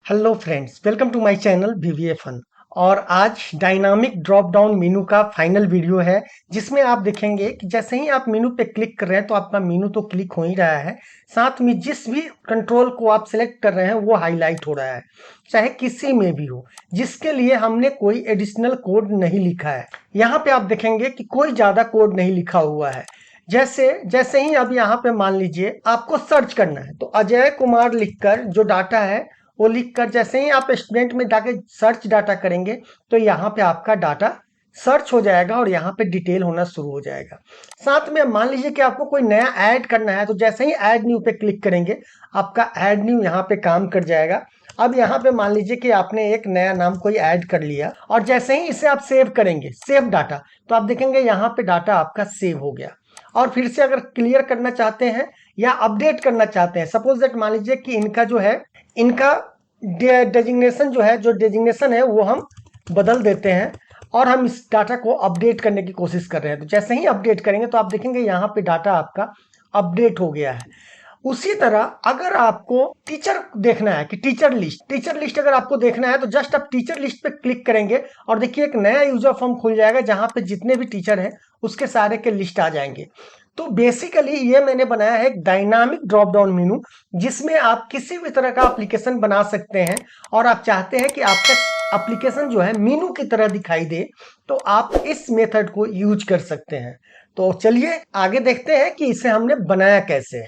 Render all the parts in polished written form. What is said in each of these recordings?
Hello friends, welcome to my channel VVA fun. और आज dynamic drop down menu का final video है, जिसमें आप देखेंगे कि जैसे ही आप मेनू पे क्लिक कर रहे हैं तो आपका मेनू तो क्लिक हो ही रहा है, साथ में जिस भी कंट्रोल को आप सिलेक्ट कर रहे हैं वो हाईलाइट हो रहा है, चाहे किसी में भी हो, जिसके लिए हमने कोई एडिशनल कोड नहीं लिखा है। यहाँ पे आप देखेंगे कि कोई ज़्यादा कोड नहीं लिखा हुआ है। जैसे जैसे ही अब यहाँ पे मान लीजिए आपको सर्च करना है, तो अजय कुमार लिखकर जो डाटा है वो लिखकर जैसे ही आप स्टूडेंट में जाके सर्च डाटा करेंगे तो यहाँ पे आपका डाटा सर्च हो जाएगा और यहाँ पे डिटेल होना शुरू हो जाएगा। साथ में मान लीजिए कि आपको कोई नया ऐड करना है, तो जैसे ही ऐड न्यू पे क्लिक करेंगे आपका ऐड न्यू यहाँ पे काम कर जाएगा। अब यहाँ पे मान लीजिए कि आपने एक नया नाम कोई ऐड कर लिया और जैसे ही इसे आप सेव करेंगे, सेव डाटा, तो आप देखेंगे यहाँ पे डाटा आपका सेव हो गया। और फिर से अगर क्लियर करना चाहते हैं या अपडेट करना चाहते हैं, सपोज दैट मान लीजिए कि इनका जो है, इनका डेजिग्नेशन जो है, जो डेजिग्नेशन है वो हम बदल देते हैं और हम इस डाटा को अपडेट करने की कोशिश कर रहे हैं। तो जैसे ही अपडेट करेंगे तो आप देखेंगे यहाँ पे डाटा आपका अपडेट हो गया है। उसी तरह अगर आपको टीचर देखना है कि टीचर लिस्ट अगर आपको देखना है तो जस्ट आप टीचर लिस्ट पे क्लिक करेंगे और देखिए एक नया यूजर फॉर्म खुल जाएगा जहां पे जितने भी टीचर हैं उसके सारे के लिस्ट आ जाएंगे। तो बेसिकली ये मैंने बनाया है एक डायनामिक ड्रॉप डाउन मेनू, जिसमें आप किसी भी तरह का एप्लीकेशन बना सकते हैं और आप चाहते हैं कि आपका एप्लीकेशन जो है मेनू की तरह दिखाई दे, तो आप इस मेथड को यूज कर सकते हैं। तो चलिए आगे देखते हैं कि इसे हमने बनाया कैसे।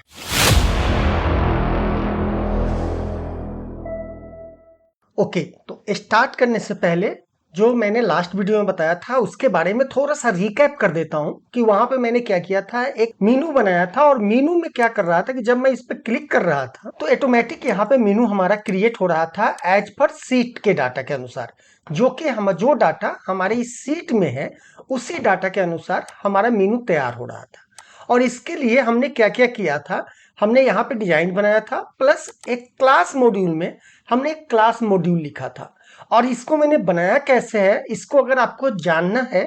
ओके, तो स्टार्ट करने से पहले जो मैंने लास्ट वीडियो में बताया था उसके बारे में थोड़ा सा रिकैप कर देता हूं कि वहां पे मैंने क्या किया था। एक मेनू बनाया था और मेनू में क्या कर रहा था कि जब मैं इस पे क्लिक कर रहा था तो ऑटोमेटिक यहाँ पे मेनू हमारा क्रिएट हो रहा था एज पर सीट के डाटा के अनुसार, जो कि हम जो डाटा हमारे इस सीट में है उसी डाटा के अनुसार हमारा मेनू तैयार हो रहा था। और इसके लिए हमने क्या क्या किया था, हमने यहाँ पे डिजाइन बनाया था, प्लस एक क्लास मॉड्यूल में हमने एक क्लास मॉड्यूल लिखा था। और इसको मैंने बनाया कैसे है, इसको अगर आपको जानना है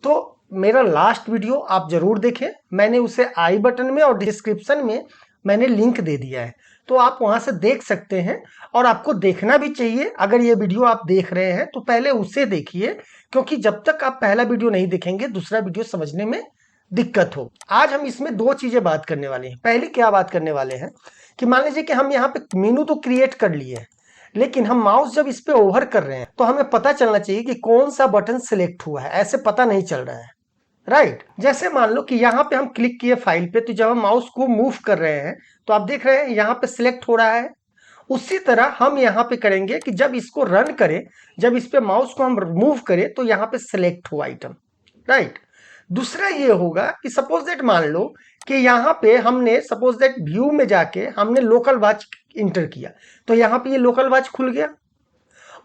तो मेरा लास्ट वीडियो आप जरूर देखें। मैंने उसे आई बटन में और डिस्क्रिप्शन में मैंने लिंक दे दिया है, तो आप वहां से देख सकते हैं। और आपको देखना भी चाहिए, अगर ये वीडियो आप देख रहे हैं तो पहले उसे देखिए, क्योंकि जब तक आप पहला वीडियो नहीं देखेंगे दूसरा वीडियो समझने में दिक्कत हो। आज हम इसमें दो चीजें बात करने वाले हैं। पहली क्या बात करने वाले हैं कि मान लीजिए कि हम यहाँ पे मेनू तो क्रिएट कर लिए हैं, लेकिन हम माउस जब इस पे ओवर कर रहे हैं तो हमें पता चलना चाहिए कि कौन सा बटन सिलेक्ट हुआ है। ऐसे पता नहीं चल रहा है, राइट। जैसे मान लो कि यहाँ पे हम क्लिक किए फाइल पे, तो जब हम माउस को मूव कर रहे हैं तो आप देख रहे हैं यहाँ पे सिलेक्ट हो रहा है। उसी तरह हम यहाँ पे करेंगे कि जब इसको रन करें, जब इस पे माउस को हम मूव करें तो यहाँ पे सिलेक्ट हो आइटम, राइट। दूसरा ये होगा कि सपोज दैट मान लो कि यहाँ पे हमने सपोज दैट व्यू में जाके हमने लोकल वॉच इंटर किया, तो यहाँ पे ये लोकल वॉच खुल गया।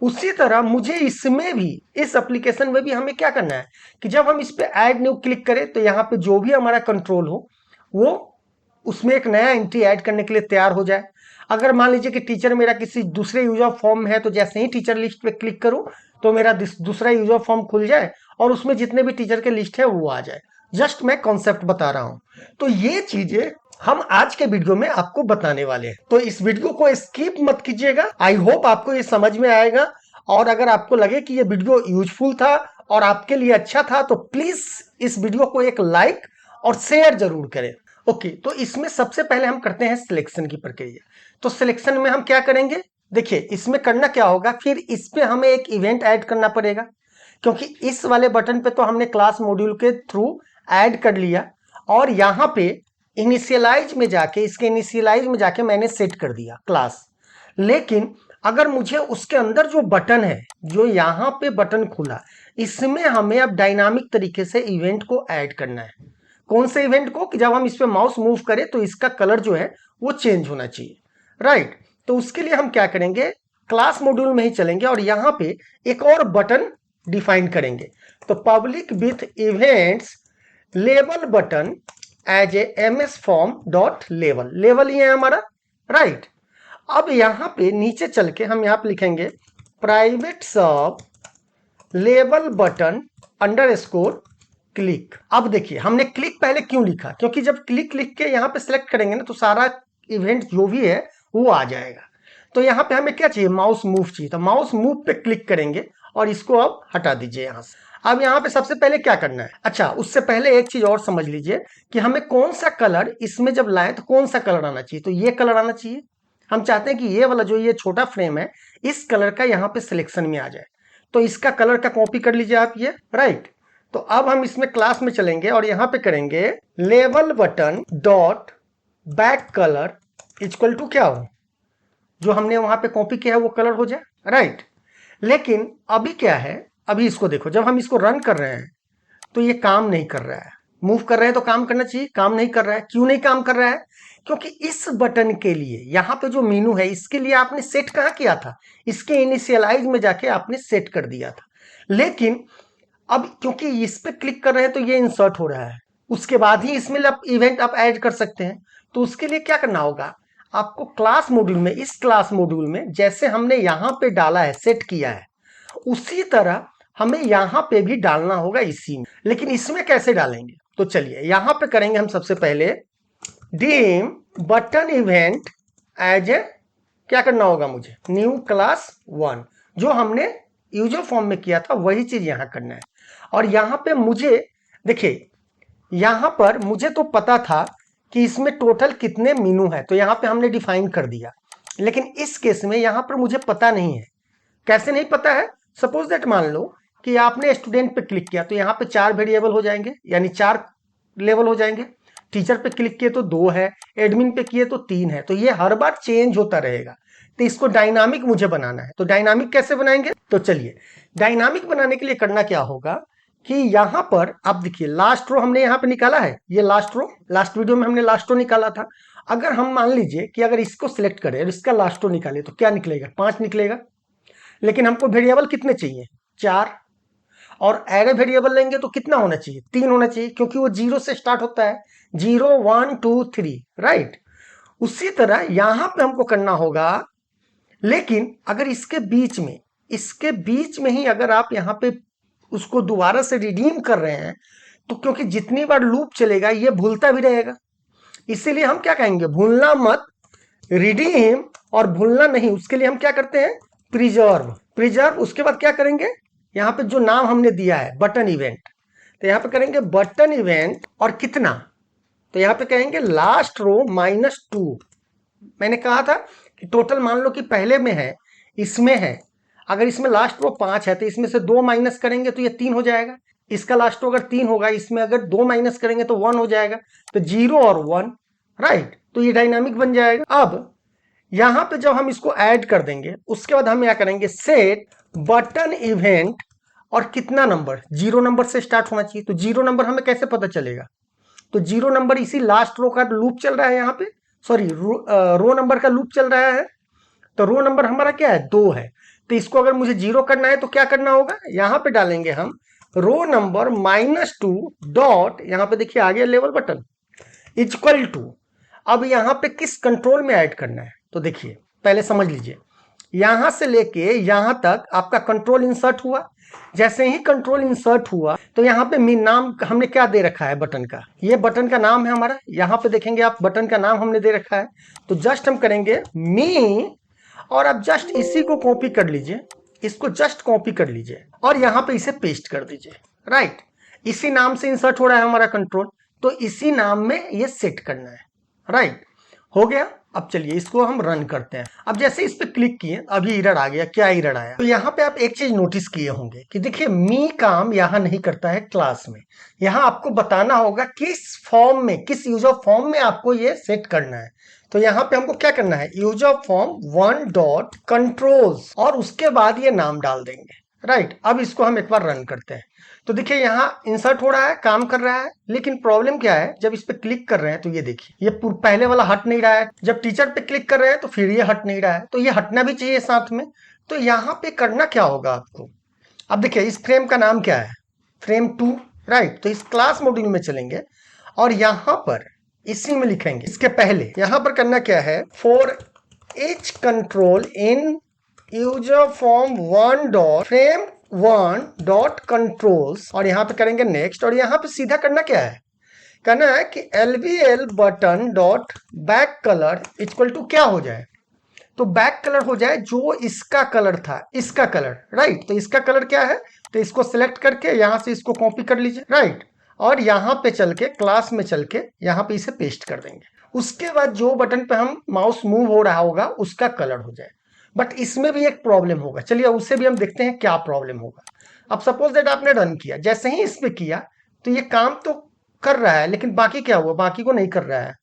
उसी तरह मुझे इसमें भी, इस एप्लीकेशन में भी हमें क्या करना है कि जब हम इस पे ऐड न्यू क्लिक करें तो यहाँ पे जो भी हमारा कंट्रोल हो वो उसमें एक नया एंट्री ऐड करने के लिए तैयार हो जाए। अगर मान लीजिए कि टीचर मेरा किसी दूसरे यूजर फॉर्म है, तो जैसे ही टीचर लिस्ट पे क्लिक करूं तो मेरा दूसरा यूजर फॉर्म खुल जाए और उसमें जितने भी टीचर के लिस्ट है वो आ जाए। जस्ट मैं कॉन्सेप्ट बता रहा हूं। तो ये चीजें हम आज के वीडियो में आपको बताने वाले हैं, तो इस वीडियो को स्किप मत कीजिएगा। आई होप आपको ये समझ में आएगा। और अगर आपको लगे कि ये वीडियो यूजफुल था और आपके लिए अच्छा था तो प्लीज इस वीडियो को एक लाइक और शेयर जरूर करें। ओके, तो इसमें सबसे पहले हम करते हैं सिलेक्शन की प्रक्रिया। तो सिलेक्शन में हम क्या करेंगे, देखिए इसमें करना क्या होगा, फिर इस पे हमें एक इवेंट ऐड करना पड़ेगा, क्योंकि इस वाले बटन पे तो हमने क्लास मॉड्यूल के थ्रू ऐड कर लिया। और यहाँ पे इनिशियलाइज में जाके, इसके इनिशियलाइज में जाके मैंने सेट कर दिया क्लास। लेकिन अगर मुझे उसके अंदर जो बटन है, जो यहाँ पे बटन खुला, इसमें हमें अब डायनामिक तरीके से इवेंट को ऐड करना है। कौन से इवेंट को, कि जब हम इस पे माउस मूव करें तो इसका कलर जो है वो चेंज होना चाहिए, राइट। तो उसके लिए हम क्या करेंगे, क्लास मॉड्यूल में ही चलेंगे और यहाँ पे एक और बटन डिफाइन करेंगे। तो public with events label button as a ms form dot level, level ही है हमारा, राइट। अब यहाँ पे नीचे चल के हम यहाँ पे लिखेंगे प्राइवेट सब लेबल बटन अंडरस्कोर क्लिक। अब देखिए हमने क्लिक पहले क्यों लिखा, क्योंकि जब क्लिक लिख के यहाँ पे सिलेक्ट करेंगे ना तो सारा इवेंट जो भी है वो आ जाएगा। तो यहाँ पे हमें क्या चाहिए, माउस मूव चाहिए। तो माउस मूव पे क्लिक करेंगे और इसको अब हटा दीजिए यहाँ से। अब यहाँ पे सबसे पहले क्या करना है, अच्छा उससे पहले एक चीज और समझ लीजिए कि हमें कौन सा कलर इसमें जब लाए तो कौन सा कलर आना चाहिए। तो ये कलर आना चाहिए। हम चाहते हैं कि ये वाला जो ये छोटा फ्रेम है इस कलर का यहाँ पे सिलेक्शन में आ जाए। तो इसका कलर का कॉपी कर लीजिए आप ये, राइट। तो अब हम इसमें क्लास में चलेंगे और यहाँ पे करेंगे label button dot back colour equal to क्या हो, जो हमने वहां पे कॉपी किया है वो कलर हो जाए, राइट। लेकिन अभी क्या है, अभी इसको देखो, जब हम इसको रन कर रहे हैं तो ये काम नहीं कर रहा है। मूव कर रहे हैं तो काम करना चाहिए, काम नहीं कर रहा है। क्यों नहीं काम कर रहा है, क्योंकि इस बटन के लिए यहाँ पे जो मेनू है इसके लिए आपने सेट कहाँ किया था, इसके इनिशियलाइज में जाके आपने सेट कर दिया था। लेकिन अब क्योंकि इस पे क्लिक कर रहे हैं तो ये इंसर्ट हो रहा है, उसके बाद ही इसमें आप इवेंट आप ऐड कर सकते हैं। तो उसके लिए क्या करना होगा, आपको क्लास मॉड्यूल में, इस क्लास मॉड्यूल में जैसे हमने यहाँ पे डाला है, सेट किया है, उसी तरह हमें यहाँ पे भी डालना होगा इसी में। लेकिन इसमें कैसे डालेंगे, तो चलिए यहाँ पे करेंगे हम सबसे पहले dim button event as A, क्या करना होगा मुझे, न्यू क्लास 1, जो हमने यूजर फॉर्म में किया था वही चीज यहाँ करना है। और यहाँ पे मुझे देखिए, यहाँ पर मुझे तो पता था कि इसमें टोटल कितने मीनू है, तो यहाँ पे हमने डिफाइन कर दिया। लेकिन इस केस में यहाँ पर मुझे पता नहीं है। कैसे नहीं पता है, सपोज दैट मान लो कि आपने स्टूडेंट पे क्लिक किया तो यहाँ पे 4 वेरिएबल हो जाएंगे, यानी 4 लेवल हो जाएंगे। टीचर पे क्लिक किए तो 2 है, एडमिन पे किए तो 3 है। तो ये हर बार चेंज होता रहेगा। तो इसको डायनामिक मुझे बनाना है। तो डायनामिक कैसे बनाएंगे, तो चलिए डायनामिक बनाने के लिए करना क्या होगा कि यहाँ पर आप देखिए, लास्ट रो हमने यहाँ पे निकाला है, ये लास्ट रो, लास्ट वीडियो में हमने लास्ट रो निकाला था। अगर हम मान लीजिए कि अगर इसको सिलेक्ट करें और इसका लास्ट रो निकाले तो क्या निकलेगा, 5 निकलेगा। लेकिन हमको वेरिएबल कितने चाहिए, 4। और एरे वेरिएबल लेंगे तो कितना होना चाहिए, 3 होना चाहिए, क्योंकि वो 0 से स्टार्ट होता है, 0 1 2 3, राइट। उसी तरह यहां पे हमको करना होगा। लेकिन अगर इसके बीच में ही अगर आप यहाँ पे उसको दोबारा से रिडीम कर रहे हैं तो क्योंकि जितनी बार लूप चलेगा ये भूलता भी रहेगा, इसीलिए हम क्या कहेंगे, भूलना मत, रिडीम। और भूलना नहीं, उसके लिए हम क्या करते हैं, प्रिजर्व। प्रिजर्व उसके बाद क्या करेंगे, यहाँ पे जो नाम हमने दिया है बटन इवेंट, तो यहाँ पे करेंगे बटन इवेंट और कितना, तो यहाँ पे कहेंगे लास्ट रो -2। मैंने कहा था कि टोटल मान लो कि पहले में है, इसमें है, अगर इसमें लास्ट रो 5 है तो इसमें से 2 माइनस करेंगे तो ये 3 हो जाएगा। इसका लास्ट रो अगर 3 होगा, इसमें अगर 2 माइनस करेंगे तो 1 हो जाएगा। तो 0 और 1, राइट। तो ये डायनामिक बन जाएगा। अब यहां पे जब हम इसको ऐड कर देंगे उसके बाद हम क्या करेंगे, सेट बटन इवेंट और कितना नंबर, 0 नंबर से स्टार्ट होना चाहिए। तो 0 नंबर हमें कैसे पता चलेगा, तो 0 नंबर इसी लास्ट रो का लूप चल रहा है, यहाँ पे सॉरी रो नंबर का लूप चल रहा है। तो रो नंबर हमारा क्या है, 2 है। तो इसको अगर मुझे 0 करना है तो क्या करना होगा, यहाँ पे डालेंगे हम रो नंबर -2 डॉट, यहाँ पे देखिए आ गया लेवल बटन इक्वल टू। अब यहाँ पे किस कंट्रोल में ऐड करना है, तो देखिए पहले समझ लीजिए, यहां से लेके यहां तक आपका कंट्रोल इंसर्ट हुआ। जैसे ही कंट्रोल इंसर्ट हुआ तो यहाँ पे नाम हमने क्या दे रखा है बटन का, ये बटन का नाम है हमारा। यहाँ पे देखेंगे आप, बटन का नाम हमने दे रखा है। तो जस्ट हम करेंगे मी, और अब जस्ट इसी को कॉपी कर लीजिए, इसको जस्ट कॉपी कर लीजिए और यहाँ पे इसे पेस्ट कर दीजिए, राइट। इसी नाम से इंसर्ट हो रहा है हमारा कंट्रोल, तो इसी नाम में ये सेट करना है, राइट। हो गया। अब चलिए इसको हम रन करते हैं। अब जैसे इस पे क्लिक किए अभी एरर आ गया। क्या एरर आया, तो यहाँ पे आप एक चीज नोटिस किए होंगे कि देखिए मी काम यहाँ नहीं करता है क्लास में। यहाँ आपको बताना होगा किस फॉर्म में, किस यूजर फॉर्म में आपको ये सेट करना है। तो यहाँ पे हमको क्या करना है, यूजर फॉर्म 1 डॉट कंट्रोल्स, और उसके बाद ये नाम डाल देंगे, राइट। अब इसको हम एक बार रन करते हैं। तो देखिए यहाँ इंसर्ट हो रहा है, काम कर रहा है। लेकिन प्रॉब्लम क्या है, जब इस पे क्लिक कर रहे हैं तो ये देखिए ये पहले वाला हट नहीं रहा है। जब टीचर पे क्लिक कर रहे हैं तो फिर ये हट नहीं रहा है। तो ये हटना भी चाहिए साथ में। तो यहाँ पे करना क्या होगा आपको, अब देखिए इस फ्रेम का नाम क्या है, फ्रेम 2, राइट। तो इस क्लास मॉड्यूल में चलेंगे और यहाँ पर इसी में लिखेंगे, इसके पहले यहाँ पर करना क्या है, for each control in user form 1 dot frame 1 dot controls, और यहाँ पे करेंगे नेक्स्ट। और यहाँ पे सीधा करना क्या है, कहना है कि LVL button dot back colour equal to क्या हो जाए, तो बैक कलर हो जाए जो इसका कलर था, इसका कलर, राइट। तो इसका कलर क्या है, तो इसको सिलेक्ट करके यहां से इसको कॉपी कर लीजिए, राइट। और यहां पे चल के क्लास में चल के यहां पे इसे पेस्ट कर देंगे। उसके बाद जो बटन पे हम माउस मूव हो रहा होगा उसका कलर हो जाए। बट इसमें भी एक प्रॉब्लम होगा, चलिए उससे भी हम देखते हैं क्या प्रॉब्लम होगा। अब सपोज दैट आपने रन किया, जैसे ही इस पे किया तो ये काम तो कर रहा है, लेकिन बाकी क्या हुआ, बाकी को नहीं कर रहा है।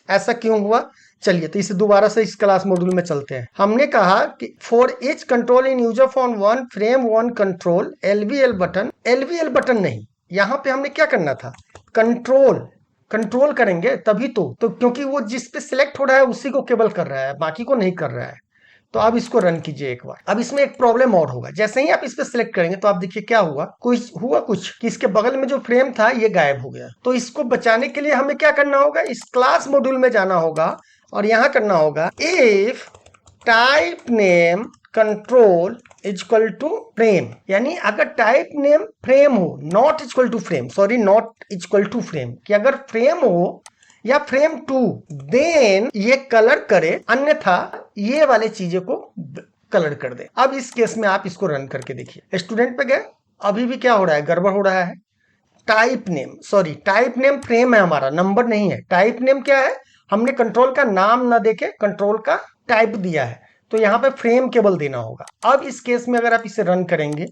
ऐसा क्यों हुआ, चलिए तो इसे दोबारा से इस क्लास मॉड्यूल में चलते हैं। हमने कहा कि for each control in user form one frame one control LVL button, LVL button नहीं, यहां पे हमने क्या करना था, कंट्रोल, कंट्रोल करेंगे तभी तो क्योंकि वो जिस पे सिलेक्ट हो रहा है उसी को केवल कर रहा है, बाकी को नहीं कर रहा है। तो अब इसको रन कीजिए एक बार। अब इसमें एक प्रॉब्लम और होगा, जैसे ही आप इस पे सिलेक्ट करेंगे तो आप देखिए क्या हुआ, कुछ कि इसके बगल में जो फ्रेम था ये गायब हो गया। तो इसको बचाने के लिए हमें क्या करना होगा, इस क्लास मॉड्यूल में जाना होगा और यहां करना होगा if type name control equal to frame, यानी अगर टाइप नेम फ्रेम हो, not equal to frame, sorry not equal to frame, कि अगर फ्रेम हो या फ्रेम टू देन ये कलर करे, अन्यथा ये वाले चीजें को कलर कर दे। अब इस केस में आप इसको रन करके देखिए, स्टूडेंट पे गए, अभी भी क्या हो रहा है, गड़बड़ हो रहा है। Type name, sorry type name frame है हमारा, नंबर नहीं है। टाइप नेम क्या है, हमने कंट्रोल का नाम ना देके कंट्रोल का टाइप दिया है, तो यहाँ पे फ्रेम केवल देना होगा। अब इस केस में अगर आप इसे रन करेंगे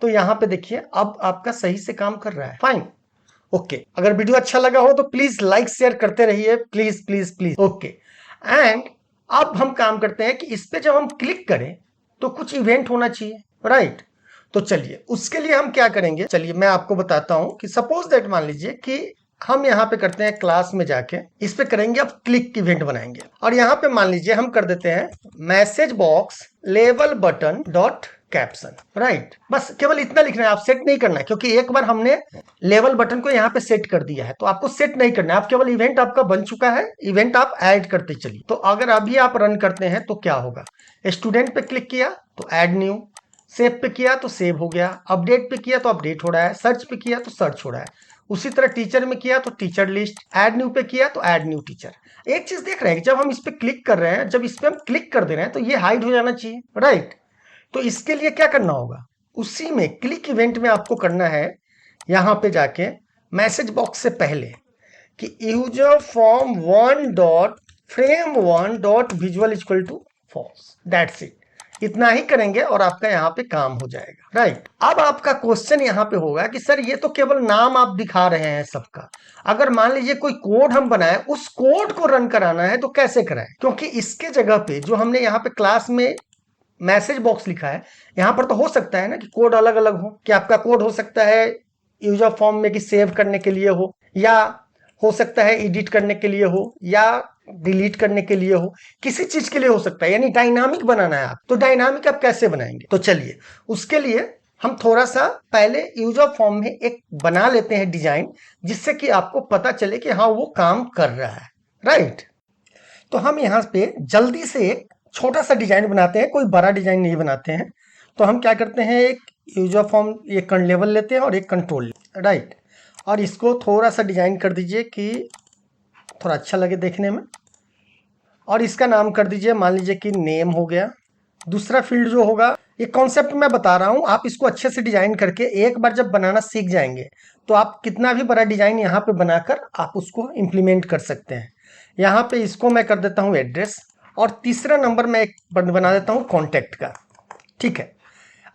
तो यहाँ पे देखिए अब आपका सही से काम कर रहा है, फाइन, ओके। अगर वीडियो अच्छा लगा हो तो प्लीज लाइक शेयर करते रहिए, please please please, okay. And अब हम काम करते हैं कि इस पे जब हम क्लिक करें तो कुछ इवेंट होना चाहिए, राइट। तो चलिए उसके लिए हम क्या करेंगे, चलिए मैं आपको बताता हूं कि सपोज दैट मान लीजिए कि हम यहाँ पे करते हैं क्लास में जाके इस पे करेंगे, अब क्लिक इवेंट बनाएंगे और यहाँ पे मान लीजिए हम कर देते हैं message box level button dot caption, right. बस केवल इतना लिखना है, आप सेट नहीं करना है, क्योंकि एक बार हमने लेवल बटन को यहाँ पे सेट कर दिया है, तो आपको सेट नहीं करना है। आप केवल इवेंट आपका बन चुका है, इवेंट आप ऐड करते चलिए। तो अगर अभी आप रन करते हैं तो क्या होगा, स्टूडेंट पे क्लिक किया तो ऐड न्यू, सेव पे किया तो सेव हो गया, अपडेट पे किया तो अपडेट हो रहा है, सर्च पे किया तो सर्च हो रहा है। उसी तरह टीचर में किया तो टीचर लिस्ट, ऐड न्यू पे किया तो ऐड न्यू टीचर। एक चीज देख रहे हैं, जब हम इस पे क्लिक कर रहे हैं, जब इस पे हम क्लिक कर दे रहे हैं तो ये हाइड हो जाना चाहिए, राइट। तो इसके लिए क्या करना होगा, उसी में क्लिक इवेंट में आपको करना है, यहां पे जाके मैसेज बॉक्स से पहले कि user form one dot frame one dot visual equal to false, that's it. इतना ही करेंगे और आपका यहाँ पे काम हो जाएगा, राइट। अब आपका क्वेश्चन यहाँ पे होगा कि सर ये तो केवल नाम आप दिखा रहे हैं सबका, अगर मान लीजिए कोई कोड हम बनाए, उस कोड को रन कराना है तो कैसे कराएं, क्योंकि इसके जगह पे जो हमने यहाँ पे क्लास में मैसेज बॉक्स लिखा है, यहां पर तो हो सकता है ना कि कोड अलग अलग हो, कि आपका कोड हो सकता है यूजर फॉर्म में कि सेव करने के लिए हो, या हो सकता है एडिट करने के लिए हो, या डिलीट करने के लिए हो, किसी चीज के लिए हो सकता है, यानी डायनामिक बनाना है आप। तो डायनामिक आप कैसे बनाएंगे, तो चलिए उसके लिए हम थोड़ा सा पहले यूजर फॉर्म में एक बना लेते हैं डिजाइन, जिससे कि आपको पता चले कि हाँ वो काम कर रहा है, राइट। तो हम यहाँ पे जल्दी से एक छोटा सा डिजाइन बनाते हैं, कोई बड़ा डिजाइन नहीं बनाते हैं। तो हम क्या करते हैं, एक यूजर फॉर्म एक लेवल लेते हैं और एक कंट्रोल, राइट। और इसको थोड़ा सा डिजाइन कर दीजिए कि थोड़ा अच्छा लगे देखने में, और इसका नाम कर दीजिए, मान लीजिए कि नेम हो गया। दूसरा फील्ड जो होगा, ये कॉन्सेप्ट मैं बता रहा हूं, आप इसको अच्छे से डिजाइन करके एक बार जब बनाना सीख जाएंगे तो आप कितना भी बड़ा डिजाइन यहाँ पे बनाकर आप उसको इंप्लीमेंट कर सकते हैं। यहाँ पे इसको मैं कर देता हूँ एड्रेस, और तीसरा नंबर मैं एक बना देता हूँ कॉन्टैक्ट का, ठीक है।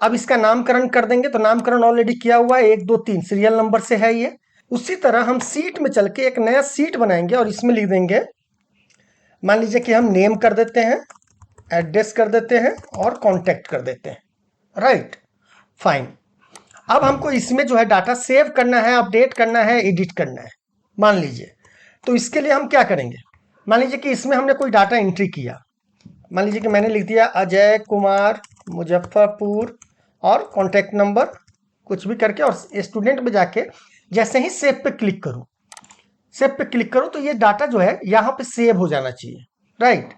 अब इसका नामकरण कर देंगे, तो नामकरण ऑलरेडी किया हुआ है, 1 2 3 सीरियल नंबर से है ये। उसी तरह हम सीट में चल के एक नया सीट बनाएंगे और इसमें लिख देंगे, मान लीजिए कि हम नेम कर देते हैं, एड्रेस कर देते हैं और कॉन्टैक्ट कर देते हैं, राइट, फाइन। अब हमको इसमें जो है डाटा सेव करना है, अपडेट करना है, एडिट करना है, मान लीजिए। तो इसके लिए हम क्या करेंगे, मान लीजिए कि इसमें हमने कोई डाटा एंट्री किया, मान लीजिए कि मैंने लिख दिया अजय कुमार मुजफ्फरपुर और कॉन्टैक्ट नंबर कुछ भी करके, और स्टूडेंट में जाके जैसे ही सेव पे क्लिक करूं, सेव पे क्लिक करो तो ये डाटा जो है यहाँ पे सेव हो जाना चाहिए, राइट,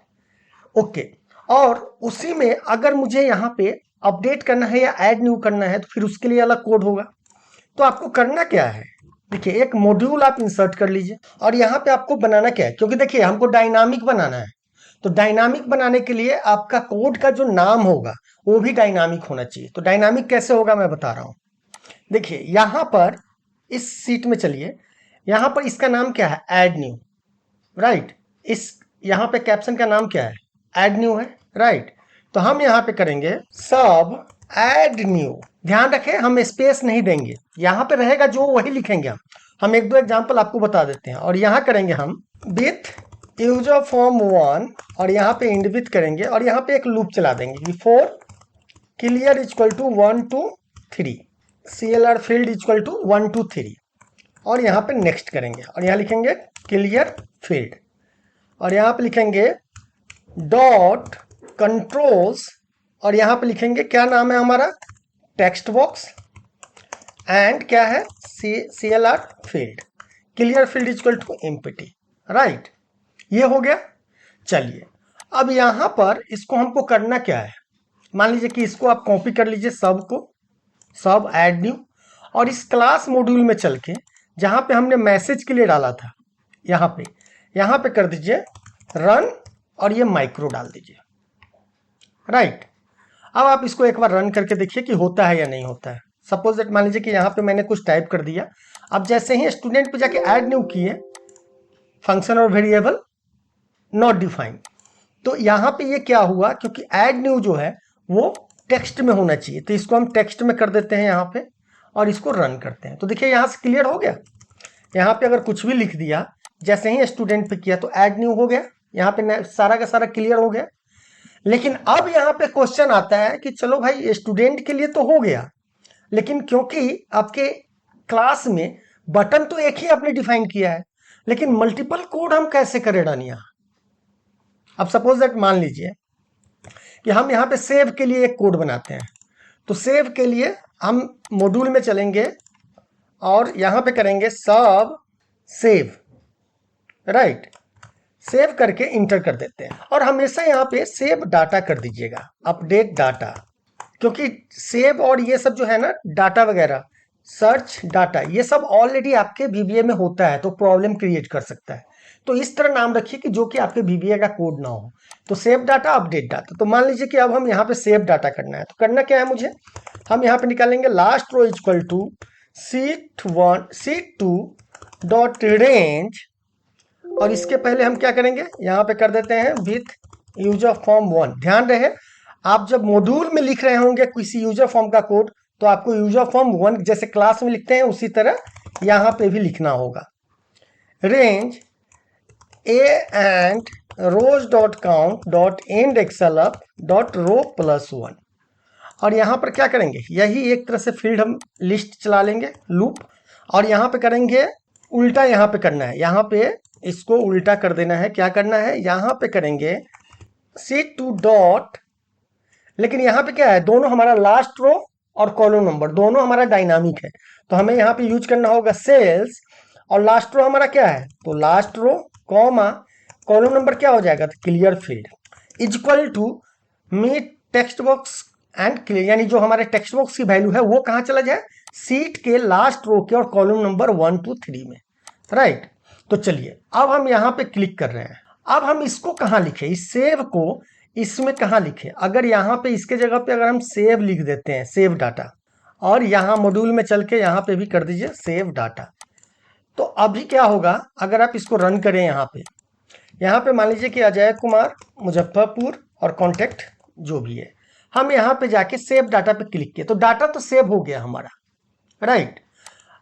ओके। और उसी में अगर मुझे यहाँ पे अपडेट करना है या ऐड न्यू करना है तो फिर उसके लिए अलग कोड होगा। तो आपको करना क्या है, देखिए एक मॉड्यूल आप इंसर्ट कर लीजिए, और यहाँ पे आपको बनाना क्या है, क्योंकि देखिए हमको डायनामिक बनाना है, तो डायनामिक बनाने के लिए आपका कोड का जो नाम होगा वो भी डायनामिक होना चाहिए। तो डायनामिक कैसे होगा मैं बता रहा हूं। देखिए यहां पर इस सीट में चलिए, यहां पर इसका नाम क्या है, ऐड न्यू, राइट। इस यहां पे कैप्शन का नाम क्या है, ऐड न्यू है, राइट। तो हम यहां पे करेंगे सब ऐड न्यू। ध्यान रखें हम स्पेस नहीं देंगे, यहां पे रहेगा जो वही लिखेंगे हम एक दो एग्जांपल आपको बता देते हैं। और यहां करेंगे हम विथ यूजर फॉर्म 1 और यहाँ पे इंड विथ करेंगे और यहाँ पे एक लूप चला देंगे before clear equal to 1 2 3, CLR field equal to 1 2 3 और यहाँ पे नेक्स्ट करेंगे और यहाँ लिखेंगे क्लियर फील्ड और यहाँ पे लिखेंगे डॉट कंट्रोल्स और यहाँ पे लिखेंगे क्या नाम है हमारा, टेक्स्ट बॉक्स एंड क्या है CLR field, clear field equal to empty, right. ये हो गया। चलिए अब यहां पर इसको हमको करना क्या है, मान लीजिए कि इसको आप कॉपी कर लीजिए सब ऐड न्यू और इस क्लास मॉड्यूल में चल के जहां पे हमने मैसेज के लिए डाला था यहां पे कर दीजिए रन और ये माइक्रो डाल दीजिए, राइट। अब आप इसको एक बार रन करके देखिए कि होता है या नहीं होता है। सपोज दैट मान लीजिए कि यहां पे मैंने कुछ टाइप कर दिया, अब जैसे ही स्टूडेंट पे जाके ऐड न्यू किए फंक्शन और वेरिएबल नॉट डिफाइंड, तो यहां पे ये क्या हुआ, क्योंकि ऐड न्यू जो है वो टेक्स्ट में होना चाहिए, तो इसको हम टेक्स्ट में कर देते हैं यहां पे और इसको रन करते हैं। तो देखिए यहां से क्लियर हो गया। यहां पे अगर कुछ भी लिख दिया जैसे ही स्टूडेंट पे किया तो ऐड न्यू हो गया, यहां पे सारा का सारा क्लियर हो गया। लेकिन अब यहां पे क्वेश्चन आता है कि चलो भाई स्टूडेंट के लिए तो हो गया, लेकिन क्योंकि आपके क्लास में बटन तो एक ही आपने डिफाइन किया है, लेकिन मल्टीपल कोड हम कैसे करें रन यहां। अब सपोज दैट मान लीजिए कि हम यहां पे सेव के लिए एक कोड बनाते हैं, तो सेव के लिए हम मॉड्यूल में चलेंगे और यहां पे करेंगे सब सेव, राइट। सेव करके इंटर कर देते हैं और हमेशा यहां पे सेव डाटा कर दीजिएगा, अपडेट डाटा, क्योंकि सेव और ये सब जो है ना डाटा वगैरह सर्च डाटा ये सब ऑलरेडी आपके VBA में होता है, तो प्रॉब्लम क्रिएट कर सकता है। तो इस तरह नाम रखिए कि जो कि आपके VBA का कोड ना हो। तो सेव डाटा अपडेट डाटा, तो मान लीजिए कि अब हम यहाँ पे सेव डाटा करना है, तो करना क्या है मुझे, हम यहाँ पे निकालेंगे last row equal to sheet 2 dot range और इसके पहले हम क्या करेंगे, यहाँ पे कर देते हैं विथ यूजर फॉर्म 1। ध्यान रहे आप जब मॉड्यूल में लिख रहे होंगे किसी यूजर फॉर्म का कोड तो आपको यूजर फॉर्म 1 जैसे क्लास में लिखते हैं उसी तरह यहां पे भी लिखना होगा। Range A and rows dot count dot end XLUp dot row plus 1 और यहां पर क्या करेंगे, यही एक तरह से फील्ड हम लिस्ट चला लेंगे लूप और यहां पे करेंगे उल्टा, यहां पे करना है, यहां पे इसको उल्टा कर देना है। क्या करना है, यहां पे करेंगे शीट 2 डॉट, लेकिन यहां पे क्या है, दोनों हमारा लास्ट रो और कॉलम नंबर दोनों हमारा डायनामिक है, तो हमें यहाँ पे यूज करना होगा सेल्स और लास्ट रो हमारा क्या है, तो last row comma column number क्या हो जाएगा, तो clear field equal to meet text box and clear, यानी जो हमारे टेक्स्ट बॉक्स की वैल्यू है वो कहाँ चला जाए, सीट के लास्ट रो के और कॉलम नंबर 1 2 3 में, राइट। तो चलिए अब हम यहाँ पे क्लिक कर रहे हैं, अब हम इसको कहाँ लिखे, इस सेव को इसमें कहाँ लिखे, अगर यहाँ पे इसके जगह पे अगर हम सेव लिख देते हैं सेव डाटा और यहाँ मॉड्यूल में चल के यहाँ पे भी कर दीजिए सेव डाटा, तो अभी क्या होगा अगर आप इसको रन करें, यहाँ पे मान लीजिए कि अजय कुमार मुजफ्फरपुर और कॉन्टेक्ट जो भी है, हम यहाँ पे जाके सेव डाटा पे क्लिक किए तो डाटा तो सेव हो गया हमारा, राइट।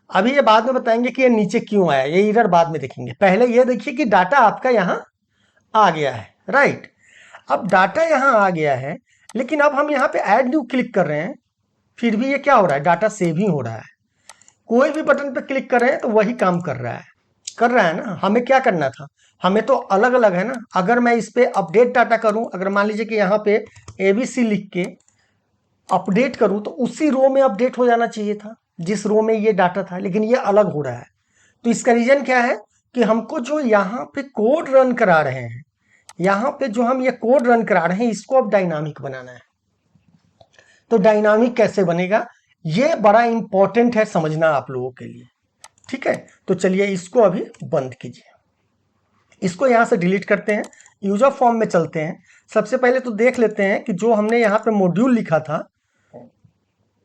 अभी ये बाद में बताएंगे कि ये नीचे क्यों आया, ये इधर बाद में देखेंगे, पहले ये देखिए कि डाटा आपका यहाँ आ गया है, राइट। अब डाटा यहाँ आ गया है, लेकिन अब हम यहाँ पे ऐड न्यू क्लिक कर रहे हैं, फिर भी ये क्या हो रहा है, डाटा सेव ही हो रहा है। कोई भी बटन पे क्लिक कर रहे हैं तो वही काम कर रहा है ना। हमें क्या करना था, हमें तो अलग अलग है ना। अगर मैं इस पे अपडेट डाटा करूं, अगर मान लीजिए कि यहाँ पे ABC लिख के अपडेट करूं तो उसी रो में अपडेट हो जाना चाहिए था जिस रो में ये डाटा था, लेकिन ये अलग हो रहा है। तो इसका रीजन क्या है कि हमको जो यहाँ पे कोड रन करा रहे हैं, यहाँ पे जो हम ये कोड रन करा रहे हैं इसको अब डायनामिक बनाना है। तो डायनामिक कैसे बनेगा ये बड़ा इंपॉर्टेंट है समझना आप लोगों के लिए, ठीक है। तो चलिए इसको अभी बंद कीजिए, इसको यहां से डिलीट करते हैं, यूजर फॉर्म में चलते हैं। सबसे पहले तो देख लेते हैं कि जो हमने यहाँ पे मॉड्यूल लिखा था,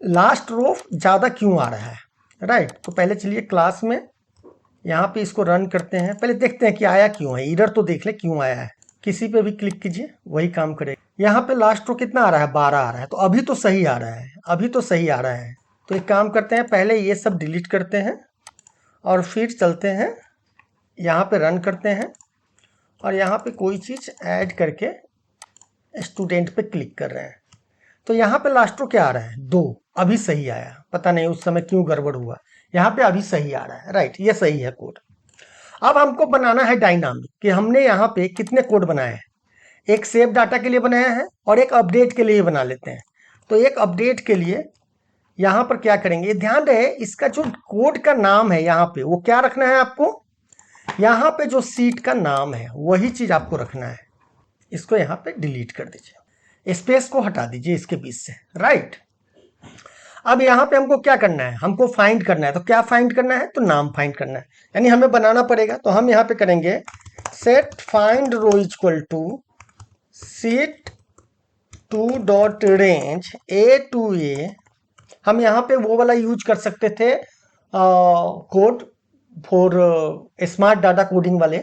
लास्ट रो ज़्यादा क्यों आ रहा है, राइट। तो पहले चलिए क्लास में यहाँ पे इसको रन करते हैं, पहले देखते हैं कि आया क्यों है, एरर तो देख ले क्यों आया है। किसी पे भी क्लिक कीजिए वही काम करेगा। यहाँ पे लास्ट रो कितना आ रहा है, 12 आ रहा है, तो अभी तो सही आ रहा है, अभी तो सही आ रहा है। तो एक काम करते हैं, पहले ये सब डिलीट करते हैं और फिर चलते हैं यहाँ पे रन करते हैं और यहाँ पे कोई चीज़ ऐड करके स्टूडेंट पे क्लिक कर रहे हैं। तो यहाँ पे लास्ट रो क्या आ रहा है, 2, अभी सही आया, पता नहीं उस समय क्यों गड़बड़ हुआ। यहाँ पे अभी सही आ रहा है, राइट, ये सही है कोड। अब हमको बनाना है डायनामिक, कि हमने यहाँ पे कितने कोड बनाए हैं, एक सेव डाटा के लिए बनाया है और एक अपडेट के लिए बना लेते हैं। तो एक अपडेट के लिए यहाँ पर क्या करेंगे, ध्यान रहे इसका जो कोड का नाम है यहाँ पे वो क्या रखना है आपको, यहाँ पे जो सीट का नाम है वही चीज आपको रखना है। इसको यहाँ पे डिलीट कर दीजिए, स्पेस को हटा दीजिए इसके बीच से, राइट। अब यहाँ पे हमको क्या करना है, हमको फाइंड करना है। तो क्या फाइंड करना है, तो नाम फाइंड करना है, यानी हमें बनाना पड़ेगा। तो हम यहाँ पे करेंगे set find row equal to sheet two dot range A to A. हम यहाँ पे वो वाला यूज कर सकते थे code for smart data coding वाले,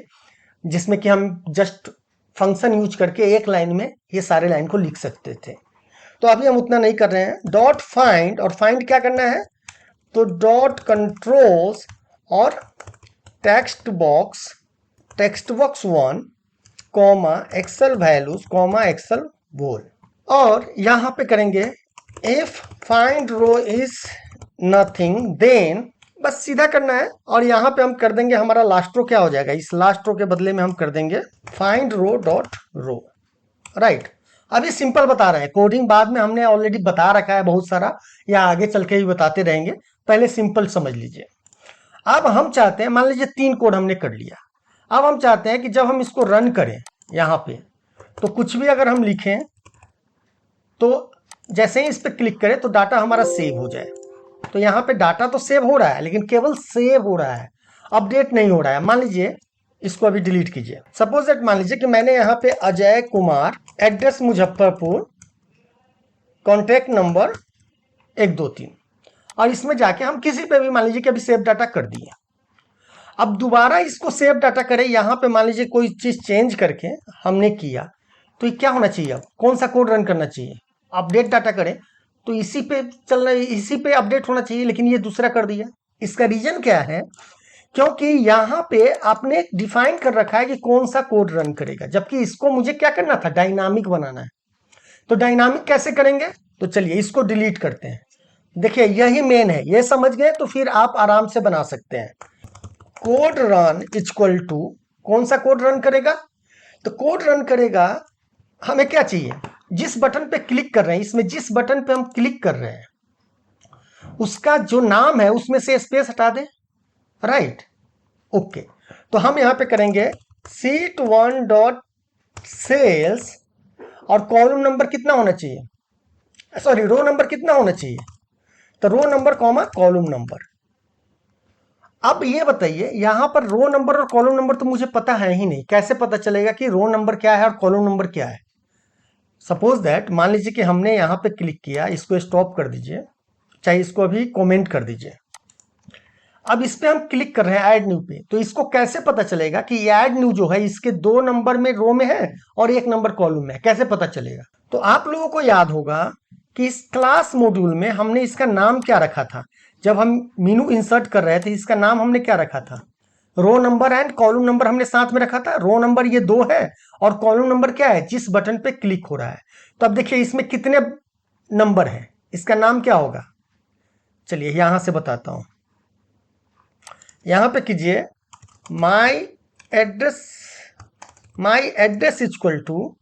जिसमें कि हम जस्ट फंक्शन यूज करके एक लाइन में ये सारे लाइन को लिख सकते थे। तो अभी हम उतना नहीं कर रहे हैं। डॉट फाइंड, और फाइंड क्या करना है, तो डॉट कंट्रोल्स और text box 1 comma excel values comma excel whole. और यहाँ पे करेंगे if find row is nothing then, बस सीधा करना है। और यहाँ पे हम कर देंगे, हमारा लास्ट रो क्या हो जाएगा, इस लास्ट रो के बदले में हम कर देंगे फाइंड रो डॉट रो, राइट। अभी सिंपल बता रहे हैं, कोडिंग बाद में हमने ऑलरेडी बता रखा है बहुत सारा, या आगे चल के भी बताते रहेंगे, पहले सिंपल समझ लीजिए। अब हम चाहते हैं, मान लीजिए 3 कोड हमने कर लिया। अब हम चाहते हैं कि जब हम इसको रन करें यहाँ पे, तो कुछ भी अगर हम लिखें तो जैसे ही इस पर क्लिक करें तो डाटा हमारा सेव हो जाए। तो यहाँ पे डाटा तो सेव हो रहा है, लेकिन केवल सेव हो रहा है, अपडेट नहीं हो रहा है। मान लीजिए इसको अभी डिलीट कीजिए। सपोज दैट मान लीजिए कि मैंने यहाँ पे Ajay Kumar, address Muzaffarpur, contact number 123, और इसमें जाके हम किसी पे भी मान लीजिए कि अभी सेव डाटा कर दिए। अब दोबारा इसको सेव डाटा करें, यहाँ पे मान लीजिए कोई चीज चेंज करके हमने किया, तो ये क्या होना चाहिए, अब कौन सा कोड रन करना चाहिए, अपडेट डाटा करें तो इसी पे चलना, इसी पे अपडेट होना चाहिए, लेकिन ये दूसरा कर दिया। इसका रीजन क्या है, क्योंकि यहाँ पे आपने डिफाइन कर रखा है कि कौन सा कोड रन करेगा, जबकि इसको मुझे क्या करना था, डायनामिक बनाना है। तो डायनामिक कैसे करेंगे, तो चलिए इसको डिलीट करते हैं। देखिए यही मेन है, ये समझ गए तो फिर आप आराम से बना सकते हैं। कोड रन इक्वल टू, कौन सा कोड रन करेगा, तो कोड रन करेगा, हमें क्या चाहिए, जिस बटन पे क्लिक कर रहे हैं, इसमें जिस बटन पे हम क्लिक कर रहे हैं उसका जो नाम है उसमें से स्पेस हटा दें, राइट, ओके। तो हम यहां पे करेंगे sheet1 डॉट सेल्स, और कॉलम नंबर कितना होना चाहिए, सॉरी रो नंबर कितना होना चाहिए, तो row number comma column number. अब ये बताइए, यहां पर रो नंबर और कॉलम नंबर तो मुझे पता है ही नहीं, कैसे पता चलेगा कि रो नंबर क्या है और कॉलम नंबर क्या है। सपोज दैट मान लीजिए कि हमने यहां पे क्लिक किया, इसको स्टॉप कर दीजिए, चाहे इसको अभी कमेंट कर दीजिए। अब इस पे हम क्लिक कर रहे हैं ऐड न्यू पे, तो इसको कैसे पता चलेगा कि ऐड न्यू जो है इसके 2 नंबर में रो में है और 1 नंबर कॉलम में है, कैसे पता चलेगा। तो आप लोगों को याद होगा कि इस क्लास मॉड्यूल में हमने इसका नाम क्या रखा था, जब हम मीनू इंसर्ट कर रहे थे इसका नाम हमने क्या रखा था, row number and column number हमने साथ में रखा था। रो नंबर ये 2 है और कॉलम नंबर क्या है, जिस बटन पे क्लिक हो रहा है। तो अब देखिए इसमें कितने नंबर है, इसका नाम क्या होगा, चलिए यहां से बताता हूं। यहां पे कीजिए my address equal to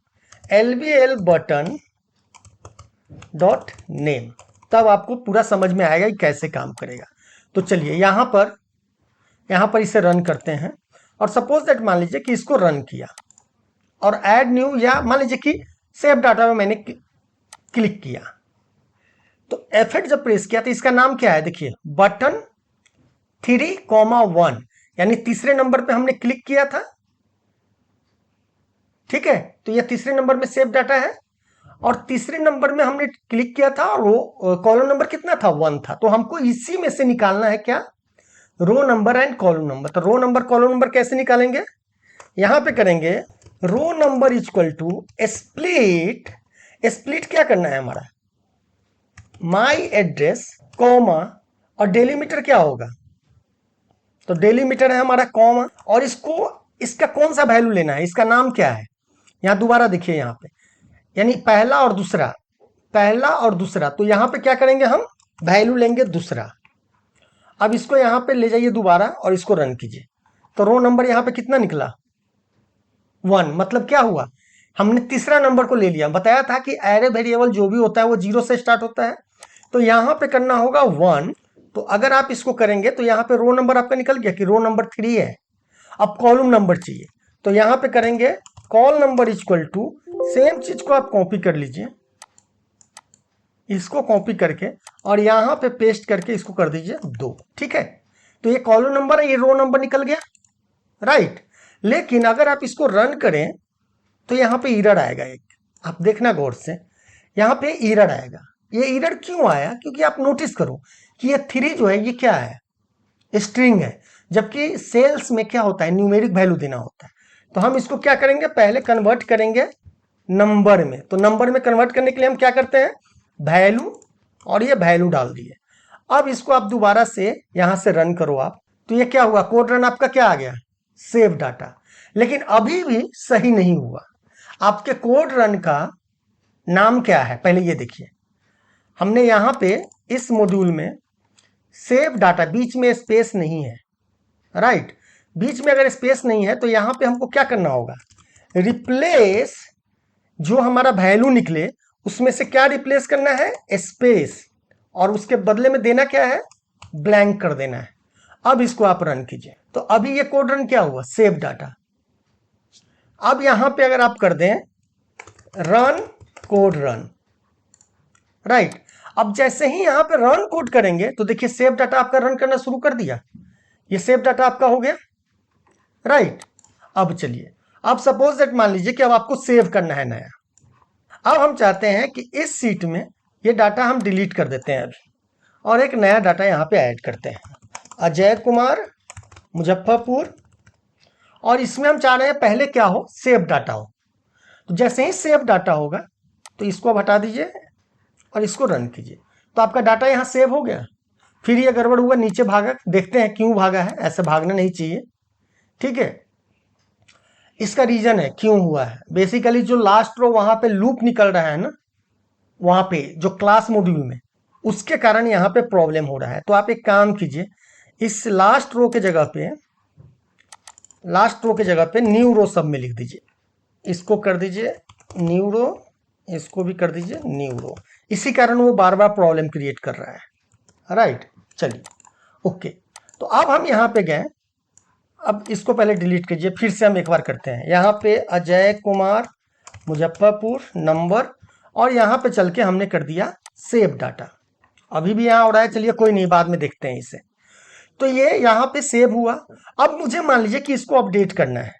LBL button dot name, तब आपको पूरा समझ में आएगा कि कैसे काम करेगा। तो चलिए यहां पर इसे रन करते हैं, और सपोज दैट मान लीजिए कि इसको रन किया और ऐड न्यू, या मान लीजिए कि सेव डाटा में मैंने क्लिक किया, तो F8 जब प्रेस किया तो इसका नाम क्या है, देखिए बटन 3,1, यानी तीसरे नंबर पे हमने क्लिक किया था, ठीक है, तो ये तीसरे नंबर में सेव डाटा है। और तीसरे नंबर में हमने क्लिक किया था और वो कॉलम नंबर कितना था, 1 था। तो हमको इसी में से निकालना है क्या, row number and column number. तो रो नंबर कॉलम नंबर कैसे निकालेंगे, यहां पे करेंगे row number equal to split. Split क्या करना है हमारा, माई एड्रेस कॉमा और डेलीमीटर क्या होगा, तो डेलीमीटर है हमारा कॉमा, और इसको इसका कौन सा वैल्यू लेना है, इसका नाम क्या है। यहां दोबारा देखिए यहां पे, यानी पहला और दूसरा, पहला और दूसरा, तो यहां पे क्या करेंगे हम, वैल्यू लेंगे दूसरा। अब इसको यहां पे ले जाइए दोबारा और इसको रन कीजिए, तो रो नंबर यहां पे कितना निकला, 1। मतलब क्या हुआ, हमने तीसरा नंबर को ले लिया। बताया था कि एरे वेरिएबल जो भी होता है वो 0 से स्टार्ट होता है, तो यहां पे करना होगा 1। तो अगर आप इसको करेंगे तो यहां पे रो नंबर आपका निकल गया कि रो नंबर 3 है। अब कॉलम नंबर चाहिए, तो यहां पे करेंगे col number equal to, same चीज को आप कॉपी कर लीजिए, इसको कॉपी करके और यहां पे पेस्ट करके इसको कर दीजिए 2। ठीक है, तो ये कॉलम नंबर है, ये रो नंबर निकल गया, राइट। लेकिन अगर आप इसको रन करें तो यहां पे एरर आएगा एक, आप देखना गौर से, यहां पे एरर आएगा। ये एरर क्यों आया, क्योंकि आप नोटिस करो कि ये 3 जो है ये क्या है, स्ट्रिंग है, जबकि सेल्स में क्या होता है, न्यूमेरिक वैल्यू देना होता है। तो हम इसको क्या करेंगे, पहले कन्वर्ट करेंगे नंबर में। तो नंबर में कन्वर्ट करने के लिए हम क्या करते हैं, वैल्यू, और ये वैल्यू डाल दिए। अब इसको आप दोबारा से यहां से रन करो आप, तो ये क्या हुआ, कोड रन आपका क्या आ गया, सेव डाटा। लेकिन अभी भी सही नहीं हुआ। आपके कोड रन का नाम क्या है, पहले ये देखिए, हमने यहां पे इस मॉड्यूल में सेव डाटा, बीच में स्पेस नहीं है, राइट। बीच में अगर स्पेस नहीं है तो यहां पे हमको क्या करना होगा, रिप्लेस, जो हमारा वैल्यू निकले उसमें से क्या रिप्लेस करना है, स्पेस, और उसके बदले में देना क्या है, ब्लैंक कर देना है। अब इसको आप रन कीजिए, तो अभी ये कोड रन क्या हुआ, सेव डाटा। अब यहां पे अगर आप कर दें रन कोड रन, राइट। अब जैसे ही यहां पे रन कोड करेंगे तो देखिए सेव डाटा आपका रन करना शुरू कर दिया, ये सेव डाटा आपका हो गया, राइट। अब चलिए, अब सपोज दैट मान लीजिए कि अब आपको सेव करना है नया। अब हम चाहते हैं कि इस सीट में ये डाटा हम डिलीट कर देते हैं अभी, और एक नया डाटा यहाँ पे ऐड करते हैं, अजय कुमार मुजफ्फरपुर, और इसमें हम चाह रहे हैं पहले क्या हो, सेव डाटा हो। तो जैसे ही सेव डाटा होगा तो इसको हटा दीजिए और इसको रन कीजिए, तो आपका डाटा यहाँ सेव हो गया। फिर ये गड़बड़ हुआ, नीचे भागा, देखते हैं क्यों भागा है, ऐसे भागना नहीं चाहिए, ठीक है। इसका रीजन है क्यों हुआ है, बेसिकली जो लास्ट रो वहां पे लूप निकल रहा है ना, वहां पे जो क्लास मॉड्यूल में, उसके कारण यहाँ पे प्रॉब्लम हो रहा है। तो आप एक काम कीजिए, इस लास्ट रो के जगह पे, लास्ट रो के जगह पे न्यू रो सब में लिख दीजिए, इसको कर दीजिए न्यू रो, इसको भी कर दीजिए न्यू रो। इसी कारण वो बार बार प्रॉब्लम क्रिएट कर रहा है, राइट। चलिए ओके, तो अब हम यहाँ पे गए, अब इसको पहले डिलीट कीजिए, फिर से हम एक बार करते हैं, यहाँ पे अजय कुमार मुजफ्फरपुर नंबर, और यहाँ पे चल के हमने कर दिया सेव डाटा। अभी भी यहाँ हो रहा है, चलिए कोई नहीं, बाद में देखते हैं इसे। तो ये यहाँ पे सेव हुआ। अब मुझे मान लीजिए कि इसको अपडेट करना है,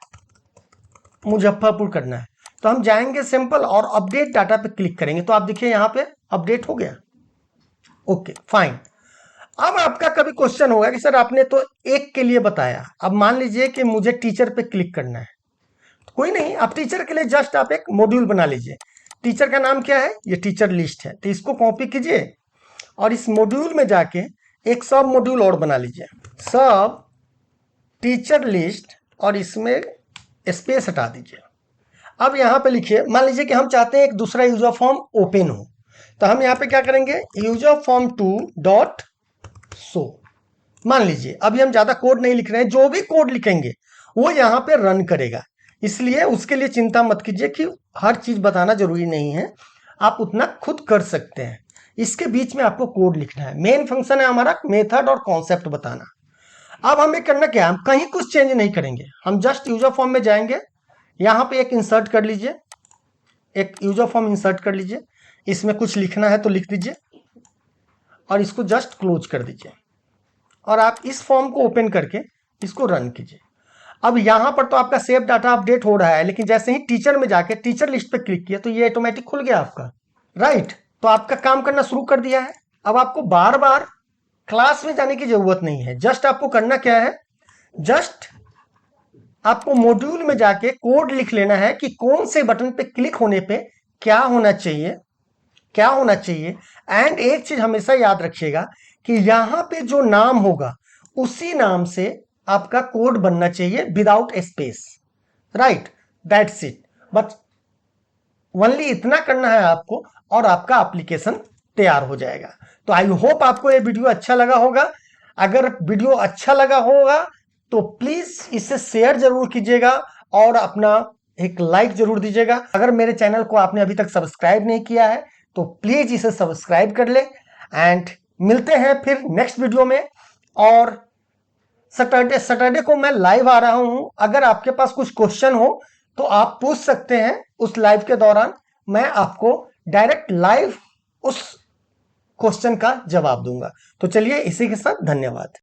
मुजफ्फरपुर करना है, तो हम जाएंगे सिंपल और अपडेट डाटा पे क्लिक करेंगे, तो आप देखिए यहाँ पे अपडेट हो गया, ओके फाइन। अब आपका कभी क्वेश्चन होगा कि सर आपने तो एक के लिए बताया, अब मान लीजिए कि मुझे टीचर पे क्लिक करना है, तो कोई नहीं, आप टीचर के लिए जस्ट आप एक मॉड्यूल बना लीजिए। टीचर का नाम क्या है, ये टीचर लिस्ट है, तो इसको कॉपी कीजिए और इस मॉड्यूल में जाके एक सब मॉड्यूल और बना लीजिए, सब टीचर लिस्ट, और इसमें स्पेस हटा दीजिए। अब यहाँ पे लिखिए, मान लीजिए कि हम चाहते हैं एक दूसरा यूजर फॉर्म ओपन हो, तो हम यहाँ पे क्या करेंगे, यूजर फॉर्म 2 डॉट सो। मान लीजिए अभी हम ज्यादा कोड नहीं लिख रहे हैं, जो भी कोड लिखेंगे वो यहाँ पे रन करेगा, इसलिए उसके लिए चिंता मत कीजिए कि हर चीज बताना जरूरी नहीं है, आप उतना खुद कर सकते हैं। इसके बीच में आपको कोड लिखना है, मेन फंक्शन है हमारा मेथड और कॉन्सेप्ट बताना। अब हमें करना क्या है, हम कहीं कुछ चेंज नहीं करेंगे, हम जस्ट यूजर फॉर्म में जाएंगे, यहाँ पे एक इंसर्ट कर लीजिए, एक यूजर फॉर्म इंसर्ट कर लीजिए, इसमें कुछ लिखना है तो लिख दीजिए और इसको जस्ट क्लोज कर दीजिए, और आप इस फॉर्म को ओपन करके इसको रन कीजिए। अब यहां पर तो आपका सेव डाटा अपडेट हो रहा है, लेकिन जैसे ही टीचर में जाके टीचर लिस्ट पे क्लिक किया तो ये ऑटोमेटिक खुल गया आपका, राइट। तो आपका काम करना शुरू कर दिया है। अब आपको बार बार क्लास में जाने की जरूरत नहीं है। जस्ट आपको करना क्या है, जस्ट आपको मॉड्यूल में जाके कोड लिख लेना है कि कौन से बटन पे क्लिक होने पे क्या होना चाहिए, क्या होना चाहिए। एंड एक चीज हमेशा याद रखिएगा कि यहां पे जो नाम होगा उसी नाम से आपका कोड बनना चाहिए without space, right. That's it. But only इतना करना है आपको और आपका एप्लीकेशन तैयार हो जाएगा। तो आई होप आपको ये वीडियो अच्छा लगा होगा। अगर वीडियो अच्छा लगा होगा तो प्लीज इसे शेयर जरूर कीजिएगा और अपना एक लाइक जरूर दीजिएगा। अगर मेरे चैनल को आपने अभी तक सब्सक्राइब नहीं किया है तो प्लीज इसे सब्सक्राइब कर ले। एंड मिलते हैं फिर नेक्स्ट वीडियो में। और सैटरडे को मैं लाइव आ रहा हूं। अगर आपके पास कुछ क्वेश्चन हो तो आप पूछ सकते हैं। उस लाइव के दौरान मैं आपको डायरेक्ट लाइव उस क्वेश्चन का जवाब दूंगा। तो चलिए इसी के साथ धन्यवाद।